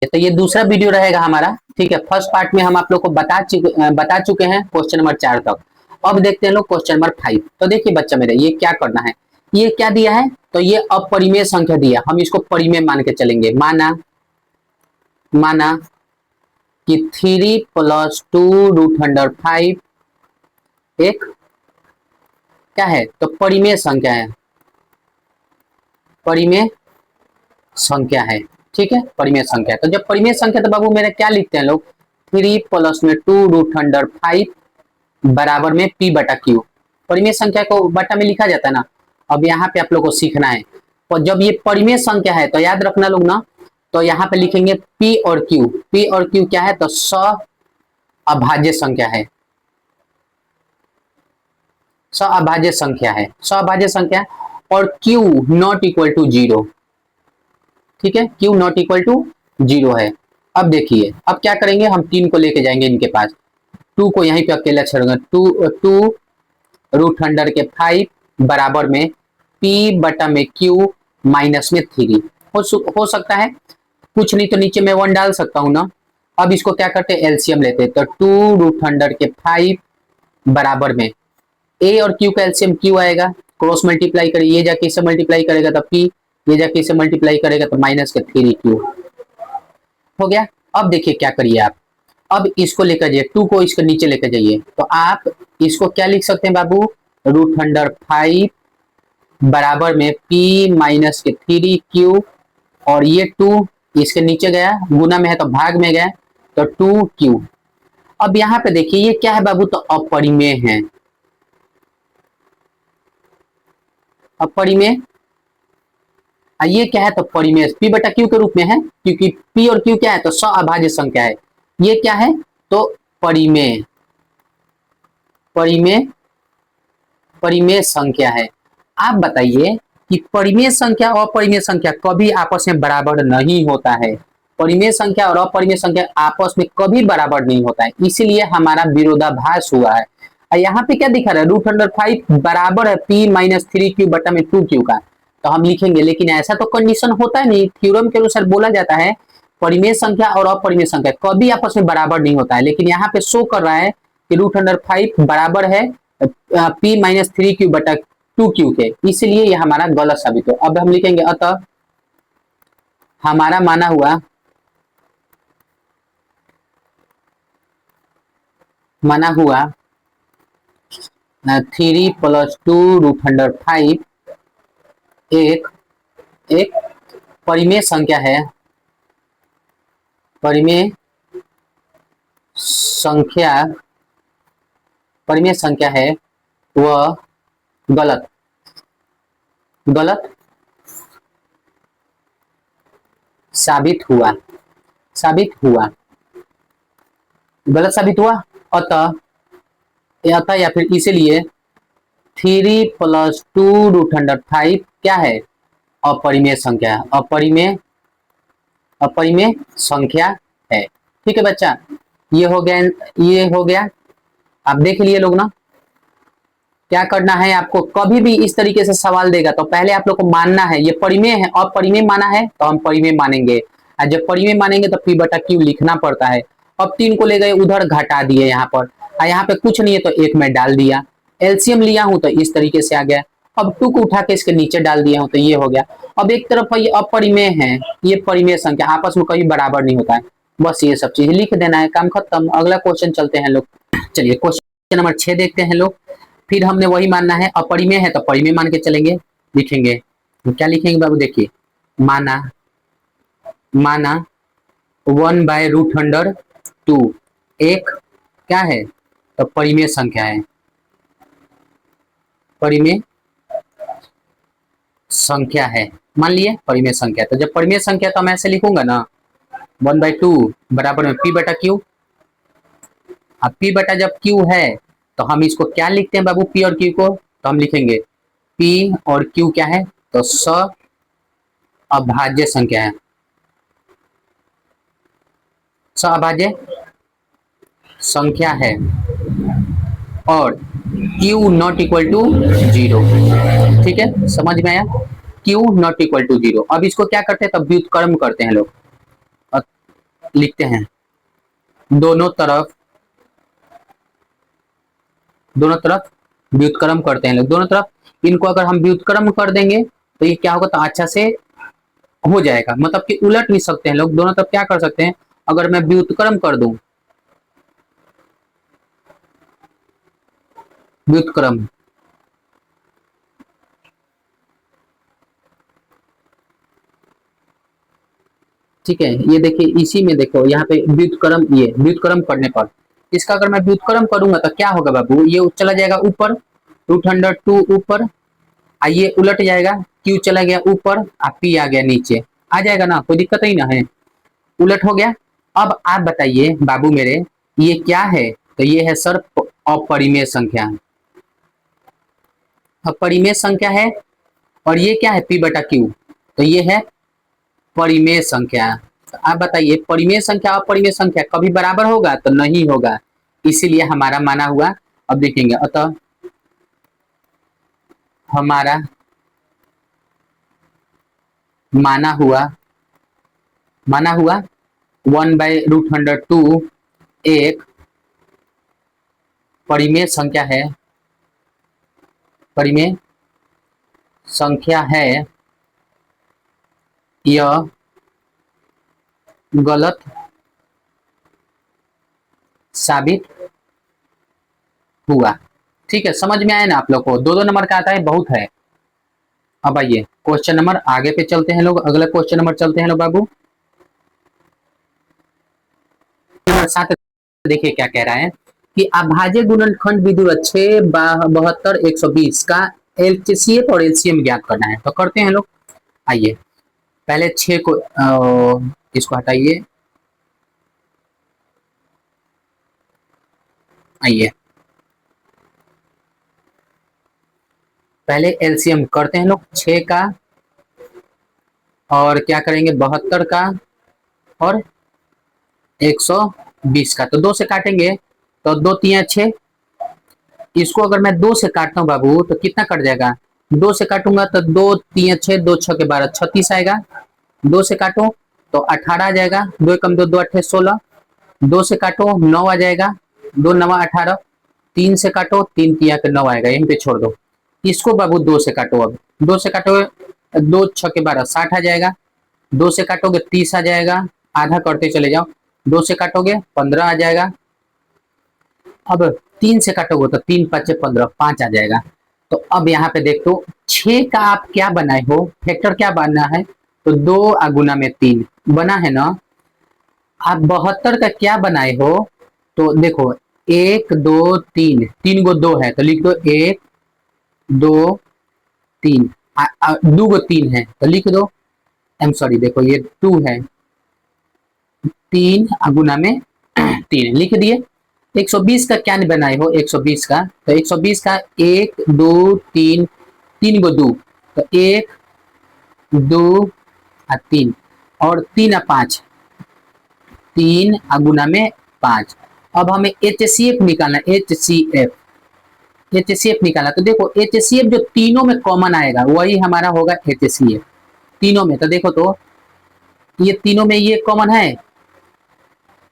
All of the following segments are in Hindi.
तो ये दूसरा वीडियो रहेगा हमारा, ठीक है। फर्स्ट पार्ट में हम आप लोग को बता चुके हैं क्वेश्चन नंबर 4 तक। अब देखते हैं लोग क्वेश्चन नंबर 5। तो देखिए बच्चा मेरे, ये क्या करना है, ये क्या दिया है, तो ये अपरिमेय संख्या दिया, हम इसको परिमेय मान के चलेंगे। माना कि 3 + 2√5 एक क्या है, तो परिमेय संख्या है, परिमेय संख्या है, ठीक है, परिमेय संख्या। तो जब परिमेय संख्या तो बाबू मेरे क्या लिखते हैं लोग, 3 + 2√5 बराबर में p/q। परिमेय संख्या को बटा में लिखा जाता है ना। अब यहाँ पे आप लोग को सीखना है, तो जब ये परिमेय संख्या है तो याद रखना लोग ना, तो यहाँ पे लिखेंगे p और q क्या है, तो सअभाज्य संख्या है, सअभाज्य संख्या है, सअभाज्य संख्या। और q नॉट इक्वल टू 0, ठीक है, q नॉट इक्वल टू 0 है। अब देखिए, अब क्या करेंगे, हम 3 को लेके जाएंगे इनके पास, 2 को यहीं पे अकेला छोड़ेंगे, 2√5 बराबर में p/q माइनस में 3 हो सकता है, कुछ नहीं तो नीचे में 1 डाल सकता हूं ना। अब इसको क्या करते हैं, एलसीएम लेते हैं, तो 2√5 बराबर में a और q का एलसीएम q आएगा, क्रॉस मल्टीप्लाई करिए, ये जाके इसे मल्टीप्लाई करेगा तो p, ये जाके इसे मल्टीप्लाई करेगा तो -3q हो गया। अब देखिए क्या करिए आप, अब इसको लेकर जाइए, 2 को इसके नीचे लेकर जाइए, तो आप इसको क्या लिख सकते हैं बाबू, √5 बराबर में p-3q, और ये 2 इसके नीचे गया, गुना में है तो भाग में गया, तो 2q। अब यहाँ पे देखिए ये क्या है बाबू, तो अपरिमेय है, अपरिमेय। ये क्या है, तो परिमेय p/q के रूप में है, क्योंकि p और q क्या है, तो सअभाज्य संख्या है। ये क्या है, तो परिमेय, परिमेय, परिमेय संख्या है। आप बताइए कि परिमेय संख्या और अपरिमेय संख्या कभी आपस में बराबर नहीं होता है, परिमेय संख्या और अपरिमेय संख्या आपस में कभी बराबर नहीं होता है, इसीलिए हमारा विरोधाभास हुआ है। यहाँ पे क्या दिखा रहा है, √5 बराबर है p-3q बटा में 2q का, तो हम लिखेंगे, लेकिन ऐसा तो कंडीशन होता है नहीं। थ्योरम के अनुसार बोला जाता है परिमेय संख्या और अपरिमेय संख्या कभी आपस में बराबर नहीं होता है, लेकिन यहाँ पे शो कर रहा है कि √5 बराबर है p-3q बटा 2q के, इसलिए यह हमारा गलत साबित हो। अब हम लिखेंगे, अतः हमारा माना हुआ 3 + 2√5 एक परिमेय संख्या है, परिमेय संख्या है, वह गलत साबित हुआ, गलत साबित हुआ। अतः या फिर इसलिए 3 + 2√5 क्या है, अपरिमेय संख्या, अपरिमेय संख्या है, ठीक है बच्चा। ये हो गया, आप देख लिए लोग ना। क्या करना है आपको, कभी भी इस तरीके से सवाल देगा तो पहले आप लोग को मानना है ये परिमेय है, अपरिमेय माना है तो हम परिमेय मानेंगे, और जब परिमेय मानेंगे तो p/q लिखना पड़ता है। अब 3 को ले गए उधर, घटा दिए यहाँ पर, और यहाँ पे कुछ नहीं है तो 1 में डाल दिया, एलसीएम लिया हूं तो इस तरीके से आ गया। अब 2 को उठा के इसके नीचे डाल दिया हूं तो ये हो गया। अब एक तरफ ये अपरिमेय है, ये परिमेय संख्या आपस में कभी बराबर नहीं होता है, बस ये सब चीज लिख देना है, काम खत्म। अगला क्वेश्चन चलते हैं लोग, चलिए क्वेश्चन नंबर 6 देखते हैं लोग। फिर हमने वही मानना है, अपरिमेय है तो परिमेय मान के चलेंगे, लिखेंगे, क्या लिखेंगे बाबू, देखिए, माना 1/√2 एक क्या है, तो परिमेय संख्या है, परिमेय संख्या है, मान लिए परिमेय संख्या। तो जब परिमेय संख्या तो मैं ऐसे लिखूंगा ना, 1/2 बराबर में p/q। अब p/ जब q है तो हम इसको क्या लिखते हैं बाबू, p और q को, तो हम लिखेंगे p और q क्या है, तो सअभाज्य संख्या है, सअभाज्य संख्या है, और q नॉट इक्वल टू 0, ठीक है, समझ में आया, q नॉट इक्वल टू 0। अब इसको क्या करते हैं, तब व्युत्क्रम करते हैं लोग, लिखते हैं, दोनों तरफ व्युत्क्रम करते हैं लोग, दोनों तरफ इनको अगर हम व्युत्क्रम कर देंगे तो ये क्या होगा, तो अच्छा से हो जाएगा, मतलब कि उलट भी सकते हैं लोग, दोनों तरफ क्या कर सकते हैं, अगर मैं व्युत्क्रम कर दूं, व्युत्क्रम, ठीक है, ये देखिए इसी में देखो यहाँ पे व्युत्क्रम, ये व्युत्क्रम करने पर इसका अगर मैं व्युत्क्रम करूंगा तो क्या होगा बाबू, ये चला जाएगा ऊपर, रूट अंडर टू ऊपर, ये उलट जाएगा, क्यू चला गया ऊपर, पी आ गया नीचे, आ जाएगा ना, कोई दिक्कत ही ना है, उलट हो गया। अब आप बताइए बाबू मेरे, ये क्या है, तो ये है सर अपरिमेय संख्या, अपरिमेय संख्या है, और ये क्या है, पी बटा क्यू, तो ये है परिमेय संख्या। तो आप बताइए परिमेय संख्या अपरिमेय संख्या कभी बराबर होगा, तो नहीं होगा, इसीलिए हमारा माना हुआ, अब देखेंगे, अतः हमारा माना हुआ 1/√2 एक परिमेय संख्या है, परिमेय संख्या है, यह गलत साबित हुआ। ठीक है, समझ में आया ना आप लोग को, दो दो नंबर का आता है, बहुत है। अब आइए क्वेश्चन नंबर आगे पे चलते हैं लोग, अगला क्वेश्चन नंबर चलते हैं लोग बाबू, नंबर 7 देखिए क्या कह रहा है कि अभाज्य गुणनखंड विधुर 6, 72, 120 का एलसीएम और एलसीएम ज्ञात करना है, तो करते हैं लोग। आइए पहले 6 को इसको हटाइए, आइए पहले एलसीएम करते हैं लोग 6 का, और क्या करेंगे 72 का और 120 का, तो 2 से काटेंगे तो 2 3 6, इसको अगर मैं 2 से काटता हूँ बाबू तो कितना कट जाएगा, 2 से काटूंगा तो 2 3 6, 2 6 के 12, 36 आएगा, 2 से काटो तो 18 आ जाएगा, 2 कम 2 2 8 16, 2 से काटो 9 आ जाएगा, 2 9 18, 3 से काटो 3 3 के 9 आएगा, यहीं पे छोड़ दो, इसको बाबू 2 से काटो, अब 2 से काटोगे 2 6 के 12 60 आ जाएगा, 2 से काटोगे 30 आ जाएगा, आधा करते चले जाओ, 2 से काटोगे 15 आ जाएगा, अब 3 से काटोगे तो 3 5 15, 5 आ जाएगा। तो अब यहाँ पे देख दो 6 का आप क्या बनाए हो, फैक्टर क्या बनना है, तो 2 गुना में 3 बना है ना। आप 72 का क्या बनाए हो, तो देखो 1 2 3, 3 गो 2 है तो लिख दो 1 2 3, 2 गो 3 है तो लिख दो, एम सॉरी देखो ये 2 है, 3 गुना में 3 लिख दिए। 120 का क्या बनाए हो, 120 का, तो 120 का 1 2 3, 3 गो 2, तो 1 2 3 और 3 5, 3 गुना में 5। अब हमें एचसीएफ निकालना, एचसीएफ निकालना, तो देखो एचसीएफ जो तीनों में कॉमन आएगा वही हमारा होगा एचसीएफ, तीनों में, तो देखो तो ये तीनों में ये कॉमन है,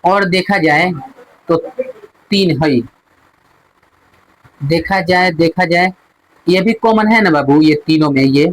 और देखा जाए तो 3 है, देखा जाए ये भी कॉमन है ना बाबू, ये तीनों में ये,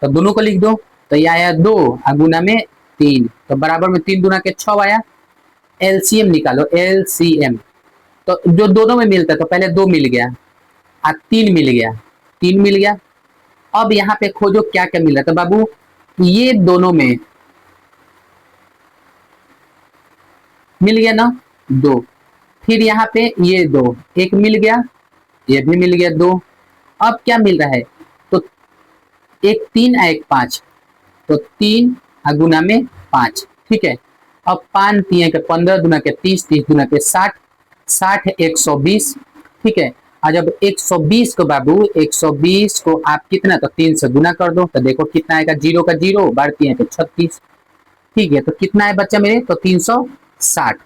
तो दोनों को लिख दो, तो ये आया 2 गुना में 3, तो बराबर में 3 गुना के 6 आया। एलसीएम निकालो, एलसीएम, तो जो दोनों में मिलता है तो पहले 2 मिल गया, 3 मिल गया, 3 मिल गया। अब यहाँ पे खोजो क्या क्या मिल रहा है, तो बाबू ये दोनों में मिल गया ना 2, फिर यहाँ पे ये 2 एक मिल गया, ये भी मिल गया 2, अब क्या मिल रहा है, तो एक 3 एक 5, तो 3 गुना में 5, ठीक है। अब 5 3 के 15 गुना के 30, 30 गुना के 60, 60 120, ठीक है। और जब 120 को बाबू 120 को आप कितना, तो 3 से गुना कर दो, तो देखो कितना आएगा, 0 का 0 बढ़ती है तो 36, ठीक है। तो कितना है बच्चा मेरे, तो 360,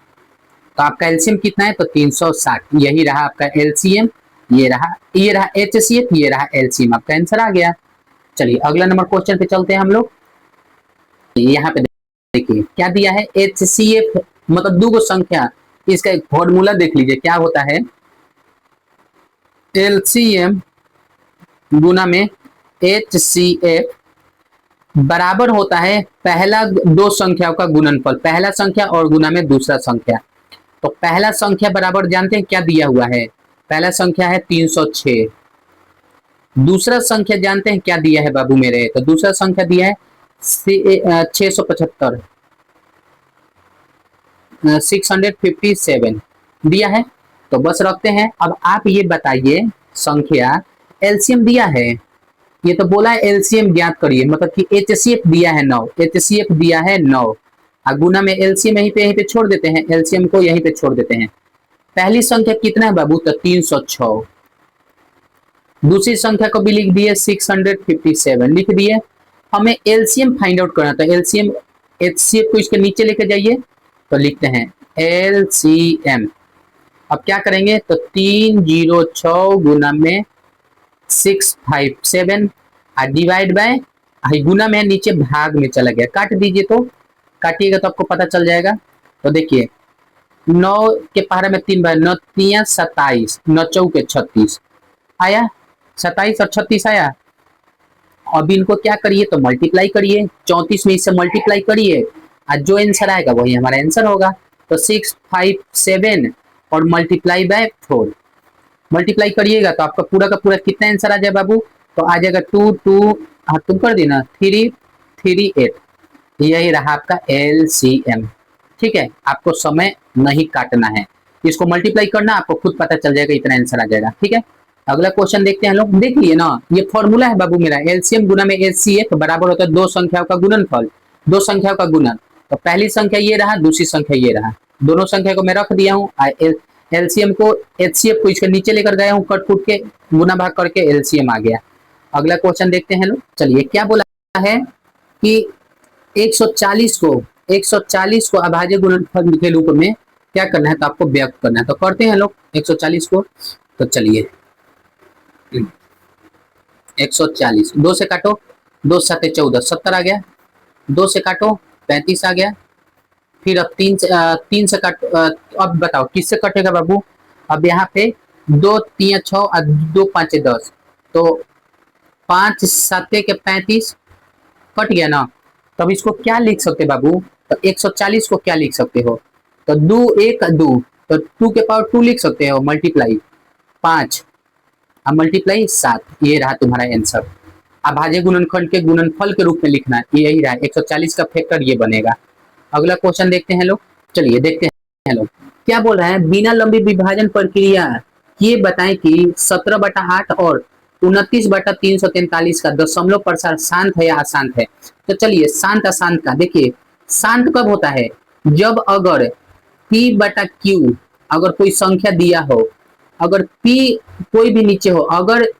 तो आपका एलसीएम कितना है, तो 360, यही रहा आपका एलसीएम, ये रहा एचसीएफ, ये रहा एलसीएम, आपका आंसर आ गया। चलिए अगला नंबर क्वेश्चन पे चलते हैं हम लोग, यहाँ पे देखिए क्या दिया है, HCF मतलब दो गो संख्या, इसका एक फॉर्मूला देख लीजिए क्या होता है, LCM गुना में HCF बराबर होता है पहला दो संख्याओं का गुणनफल, पहला संख्या और गुना में दूसरा संख्या। तो पहला संख्या बराबर जानते हैं क्या दिया हुआ है, पहला संख्या है 306, दूसरा संख्या जानते हैं क्या दिया है बाबू मेरे, तो दूसरा संख्या दिया है 675, 657 दिया है। तो बस रखते हैं। अब आप ये बताइए संख्या एलसीएम दिया है, ये तो बोला है एलसीएम ज्ञात करिए, मतलब कि एचसीएफ दिया है 9, एचसीएफ दिया है 9, और गुना में एलसीएम यहीं पे छोड़ देते हैं, एलसीएम को यहीं पे छोड़ देते हैं। पहली संख्या कितना है बाबू, तो 306, दूसरी संख्या को भी लिख दिए 657 लिख दिए। हमें एलसीएम फाइंड आउट करना, तो एलसीएम एचसीएफ को इसके नीचे लेके जाइए, तो लिखते हैं एलसीएम। अब क्या करेंगे, तो 306 गुना में 657 और डिवाइड बाय, गुना में नीचे भाग में चला गया, काट दीजिए, तो काटिएगा तो आपको पता चल जाएगा। तो देखिए 9 के पहाड़ा में 3 बार, 9 3 27, 9 चौके 36 आया, 27 और 36 आया। अब इनको क्या करिए, तो मल्टीप्लाई करिए, 34 में इससे मल्टीप्लाई करिए और जो आंसर आएगा वही हमारा आंसर होगा। तो 657 और मल्टीप्लाई बाय 4, मल्टीप्लाई करिएगा तो आपका पूरा का पूरा कितना आंसर आ जाए बाबू, तो आ जाएगा 2 2, हाँ तुम कर देना 338, यही रहा आपका एलसीएम। ठीक है, आपको समय नहीं काटना है, इसको मल्टीप्लाई करना, आपको खुद पता चल जाएगा, इतना आंसर आ जाएगा। ठीक है, अगला क्वेश्चन देखते हैं लोग, देख लिए ना, ये फॉर्मूला है बाबू मेरा, एलसीएम गुना में एचसीएफ बराबर होता है दो संख्याओं का गुणनफल, दो संख्याओं का गुणन। तो पहली संख्या ये रहा, दूसरी संख्या ये रहा, दोनों संख्या को मैं रख दिया हूँ, एलसीएम को एचसीएफ को इसके नीचे लेकर गया हूँ, कट फुट के गुना भाग करके एलसीएम आ गया। अगला क्वेश्चन देखते हैं लोग, चलिए क्या बोला है कि 140 को अभाज्य गुणनफल के रूप में क्या करना है, तो आपको व्यक्त करना है। तो करते हैं लोग 140 को, तो चलिए 140 2 से काटो, 2 7 14 70 आ गया, 2 से काटो 35 आ गया, फिर अब 3 से काटो, अब बताओ किससे कटेगा बाबू, अब यहाँ पे 2 3 6 और 2 5 10, तो 5 7 के 35 कट गया ना। तब इसको क्या लिख सकते बाबू, तो 140 को क्या लिख सकते हो, तो 2 1 2, तो 2 के पावर 2 लिख सकते हो, मल्टीप्लाई 5 और मल्टीप्लाई 7, ये रहा तुम्हारा आंसर। अभाज्य गुणनखंड के गुणनफल के रूप में लिखना है, यही रहा 140 का फैक्टर ये बनेगा। अगला क्वेश्चन देखते हैं लोग, चलिए देखते हैं लोग क्या बोल रहा है, बिना लंबी विभाजन प्रक्रिया ये बताएं कि 17/8 और 29/343 का दशमलव प्रसार शांत है या अशांत है। तो चलिए शांत अशांत का देखिए, शांत कब होता है, जब अगर P/Q अगर कोई संख्या दिया हो, अगर P कोई भी नीचे हो, अगर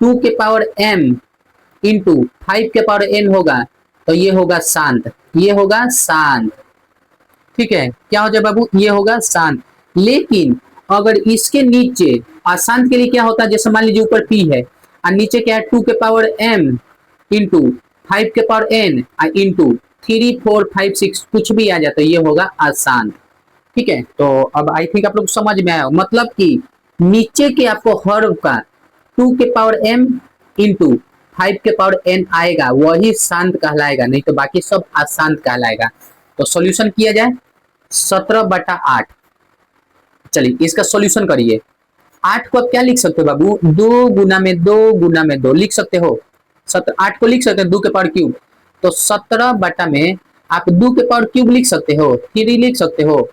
2 के पावर m इंटू 5 के पावर n होगा, तो ये होगा शांत, ये होगा शांत। ठीक है, क्या हो जाए बाबू, ये होगा शांत। लेकिन अगर इसके नीचे अशांत के लिए क्या होता है, जैसे मान लीजिए ऊपर P है और नीचे क्या है 2 के पावर m इंटू 5 के पावर n इंटू 3 4 5 6 कुछ भी आ जाता है, ये होगा अशांत। ठीक है, तो अब आई थिंक आप लोग समझ में आया, मतलब कि नीचे के आपको हर का 2 के पावर m इंटू 5 के पावर n आएगा, वही शांत कहलाएगा, नहीं तो बाकी सब अशांत कहलाएगा। तो सॉल्यूशन किया जाए 17/8, चलिए इसका सॉल्यूशन करिए। 8 को आप क्या लिख सकते हो बाबू, 2 गुना में 2 गुना में 2 लिख सकते हो, 8 को लिख सकते हैं 2 के पावर क्यूब, तो 17 बटा में आप 2 के पावर क्यूब लिख सकते हो, 3 लिख सकते हो,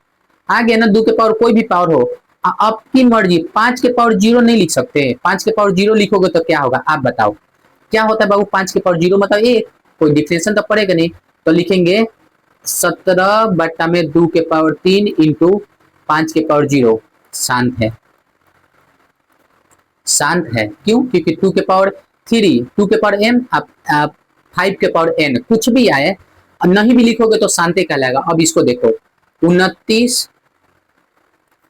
आ गया ना, 2 के पावर कोई भी पावर हो, आपकी मर्जी। 5 के पावर 0 नहीं लिख सकते, 5 के पावर 0 लिखोगे तो क्या होगा, आप बताओ क्या होता है बाबू, 5 के पावर 0 मतलब 1, कोई डिफरेंशिएशन तो पड़ेगा नहीं, तो लिखेंगे 17 बटा में 2 के पावर 3 इंटू 5 के पावर 0, शांत है, शांत है। क्यों, क्योंकि 2 के पावर 3, 2 के पावर m, 5 के पावर n कुछ भी आए, नहीं भी लिखोगे तो शांति कहलाएगा। अब इसको देखो 29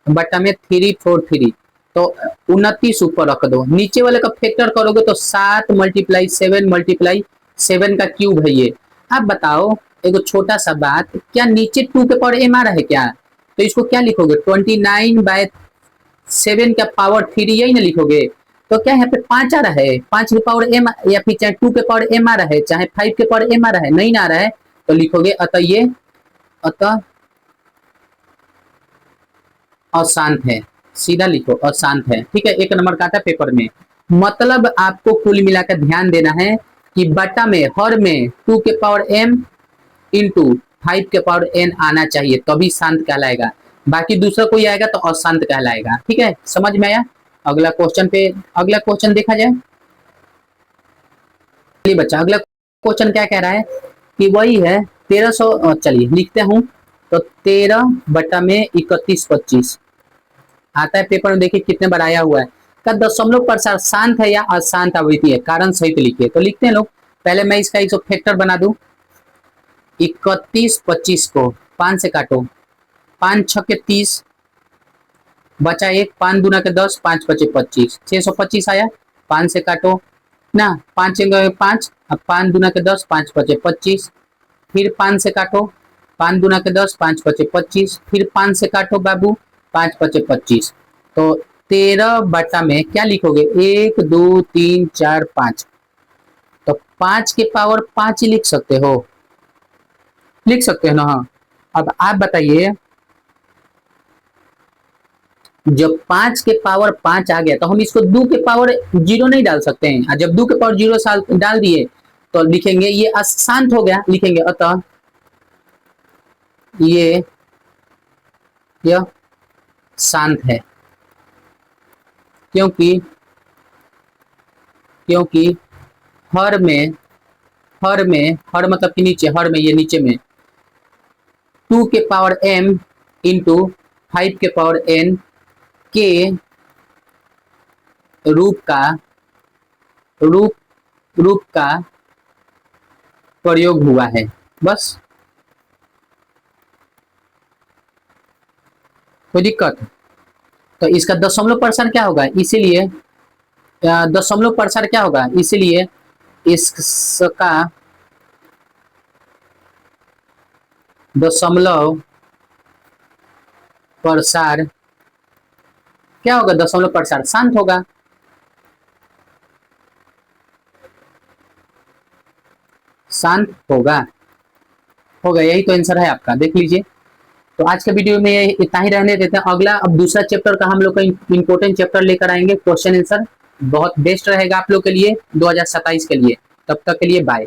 बटा में 343, तो 29 ऊपर रख दो, नीचे वाले का फैक्टर करोगे तो 7 × 7 × 7 का क्यूब है ये। अब बताओ एगो छोटा सा बात, क्या नीचे 2 के पावर m आ रहा है क्या? तो इसको क्या लिखोगे, 29/7 का पावर 3 यही ना लिखोगे। तो क्या यहाँ पे 5 आ रहा है, 5 के पावर m, या फिर चाहे 2 के पावर m आ रहा है, चाहे 5 के पावर m आ रहा है, नहीं ना आ रहा है, तो लिखोगे अतः ये अतः अशांत है, सीधा लिखो अशांत है। ठीक है, 1 नंबर का आता है पेपर में। मतलब आपको कुल मिलाकर ध्यान देना है कि बटा में हर में 2 के पावर m इंटू 5 के पावर n आना चाहिए, तभी शांत कहलाएगा। बाकी दूसरा कोई आएगा तो अशांत कहलाएगा। ठीक है, समझ में आया? अगला क्वेश्चन देखा जाए। चलिए बच्चा, अगला क्वेश्चन क्या कह रहा है कि वही है 1300, चलिए लिखते हूँ। तो 13 बटा में 31/25 आता है पेपर में, देखिए कितने बार आया हुआ है। का दशमलव प्रसार शांत है या अशांत आवृत्ति है, कारण सहित लिखिए। तो लिखते हैं लोग, पहले मैं इसका एक फैक्टर बना दूं। 31/25 को 5 से काटो, 5 6 के 30, बचा 1, 5 दूना के 10, 5 5 25, 625 आया। 5 से काटो ना, 5 5, अब 5 दूना के 10, 5 5 25, फिर 5 से काटो, 5 दूना के 10, 5 5 25, फिर 5 से काटो बाबू, 5 5 25। तो 13 बटा में क्या लिखोगे, 1 2 3 4 5। तो 5 के पावर 5 ही लिख सकते हो, लिख सकते हो ना? हाँ, अब आप बताइए, जब 5 के पावर 5 आ गया तो हम इसको 2 के पावर 0 नहीं डाल सकते हैं। और जब 2 के पावर 0 साल डाल दिए तो लिखेंगे ये अशांत हो गया, लिखेंगे अतः यह शांत है, क्योंकि हर मतलब कि नीचे, हर में, ये नीचे में 2 के पावर m इंटू 5 के पावर n के रूप का प्रयोग हुआ है, बस। कोई दिक्कत? तो इसका दशमलव प्रसार क्या होगा, इसीलिए दशमलव प्रसार क्या होगा, इसीलिए इसका दशमलव प्रसार क्या होगा, दशमलव प्रसार शांत होगा। शांत होगा, यही तो आंसर है आपका, देख लीजिए। तो आज के वीडियो में इतना ही रहने देते हैं। अगला अब दूसरा चैप्टर का हम लोग का इंपोर्टेंट चैप्टर लेकर आएंगे, क्वेश्चन आंसर बहुत बेस्ट रहेगा आप लोग के लिए 2027 के लिए। तब तक के लिए बाय।